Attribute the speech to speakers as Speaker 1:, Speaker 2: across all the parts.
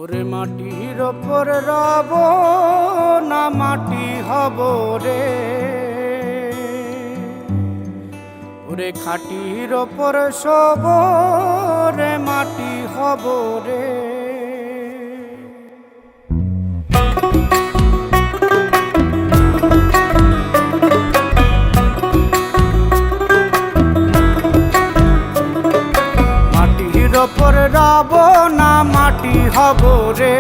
Speaker 1: ওরে মাটির ওপর রব না মাটি হব রে, ওরে খাটির ওপর শোব রে মাটি হব রে। মাটির ওপর রব না মাটি হব রে,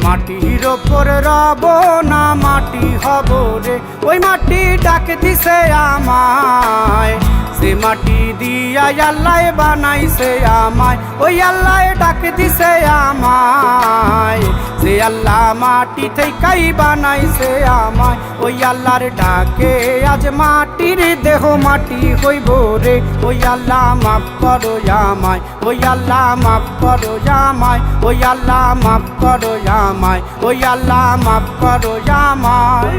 Speaker 1: মাটির ওপর রব না মাটি হব রে। ওই মাটি ডাক দিছে আমায়, সে মাটি দিয়া আল্লাহ বানাইছে আমায়। ওই আল্লাহ ডাক দিছে আমায়, সে আল্লাহ মাটি থেকেই বানাইছে আমায়। ওই আল্লাহর ডাকে আজ মাটির দেহ মাটি হইব রে। ওই আল্লাহ মাফ করো আমায়, ওই আল্লাহ মাফ করো আমায়, ওই আল্লাহ মাফ করো আমায়, ওই আল্লাহ মাফ করো আমায়।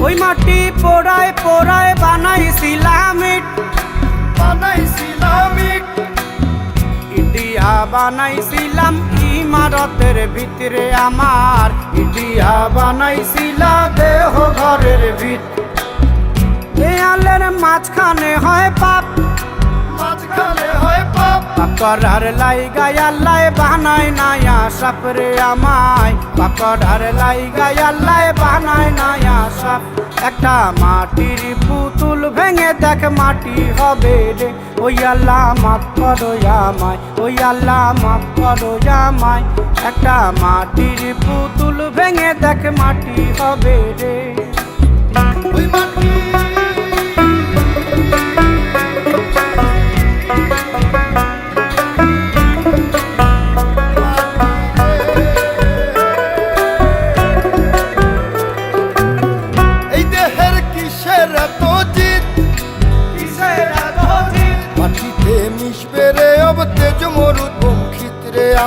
Speaker 1: ওই মাটি পোড়ায় পোড়ায় বানাইছিলাম ইট, ইটিয়া বানাইছিলাম ইমারতের ভিতরে আমার, ইটিয়া বানাইছিলা দেহ ঘরের ভিত। দেয়ালের মাঝখানে হয় পাপ, মাঝখানে হয় পাপ, পাকড়ার লাইগায় আল্লাহ বানায় নায়া সাপ রে আমায়, পাকড়ার লাইগায় আল্লাহ বানায় নায়া সাপ। একটা মাটির পুতুল ভেঙে দেখ মাটি হবে রে। ওই আল্লাহ মাফ করো আমায়, ওই আল্লাহ মাফ করো আমায়। একটা মাটির পুতুল ভেঙে দেখ মাটি হবে রে। ওই মাটি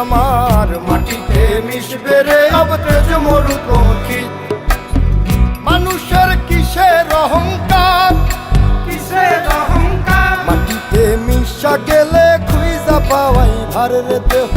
Speaker 1: আমার, মাটিতে মিশবে রে অব তেজ মরুত খিত। মানুষের কিসের অহংকার, কিসের অহংকার, মাটিতে মিশা গেলে খুঁজা পাওয়াই ভার রে দেহ,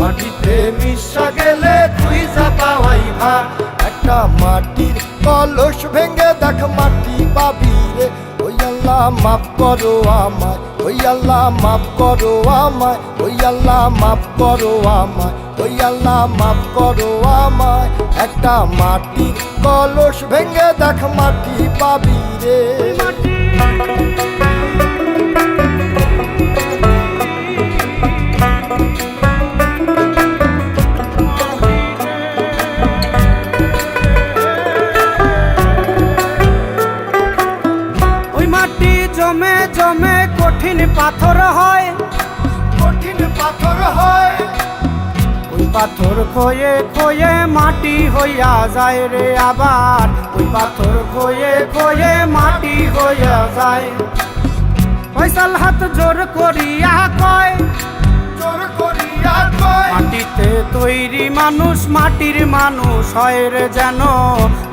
Speaker 1: মাটিতে মিশা গেলে খুঁজা পাওয়াই ভার। একটা মাটির কলস ভেঙে দেখ মাটি পাবি রে। ওই আল্লাহ মাফ করো আমায়, ওই আল্লাহ মাফ করো আমায়, ওই আল্লাহ মাফ করো আমায়, ওই আল্লাহ মাফ করো আমায়। একটা মাটির কলস ভেঙে দেখ মাটি পাবি রে। জমে জমে কঠিন পাথর হয়, কঠিন পাথর হয়। ওই পাথর খয়ে খয়ে মাটি হইয়া যায় রে আবার, ওই পাথর খয়ে খয়ে মাটি হইয়া যায়। ফয়সাল হাত জোর করিয়া কয়, জোর করিয়া কয়, মাটিতে তৈরি মানুষ মাটির মানুষ হয় রে যেন,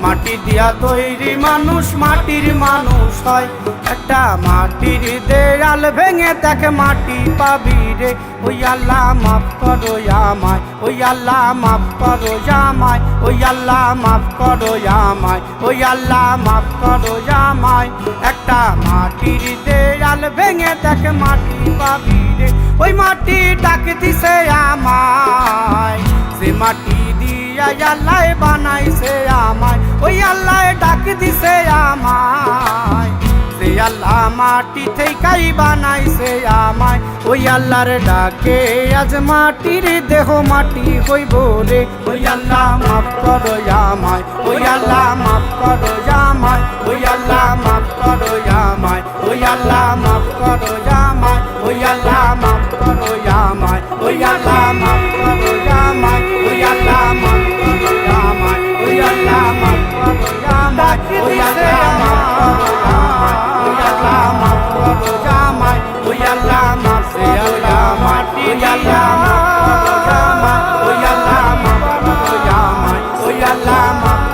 Speaker 1: মাটি দিয়া তৈরি মানুষ মাটির মানুষ হয়। একটা মাটির দেয়াল ভেঙে দেখ মাটি পাবি রে। ওই আল্লাহ মাফ করো আমায়, ওই আল্লাহ মাফ করো আমায়, ওই আল্লাহ মাফ করো আমায়, ওই আল্লাহ মাফ করো আমায়। একটা মাটির দেয়াল ভেঙে দেখ মাটি পাবি রে। ওই মাটি ডাক দিছে আমায়, সে মাটি দিয়া আল্লাহ বানাইছে আমায়। ওই আল্লাহ ডাক দিছে আমায়, সে আল্লাহ মাটি থেকেই বানাইছে আমায়। ওই আল্লাহর ডাকে আজ মাটির দেহ মাটি হইব রে। ওই আল্লাহ মাফ করো আমায়, ওই আল্লাহ মাফ করো আমায়, ওই আল্লাহ মাফ করো আমায়, ওই আল্লাহ মাফ করো আমায়, ওই আল্লাহ মাফ করো আমায়, ওই আল্লাহ মাফ করো আমায়, ওই আল্লাহ মাফ করো আমায়, ওই আল্লাহ মাফ করো আমায়, ওই আল্লাহ মাফ করো আমায়, ওই আল্লাহ মাফ করো আমায়, ওই আল্লাহ মাফ করো আমায়, ওই আল্লাহ মাফ করো আমায়, ওই আল্লাহ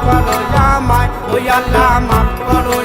Speaker 1: করো আমায়, ওই আল্লাহ মাফ করো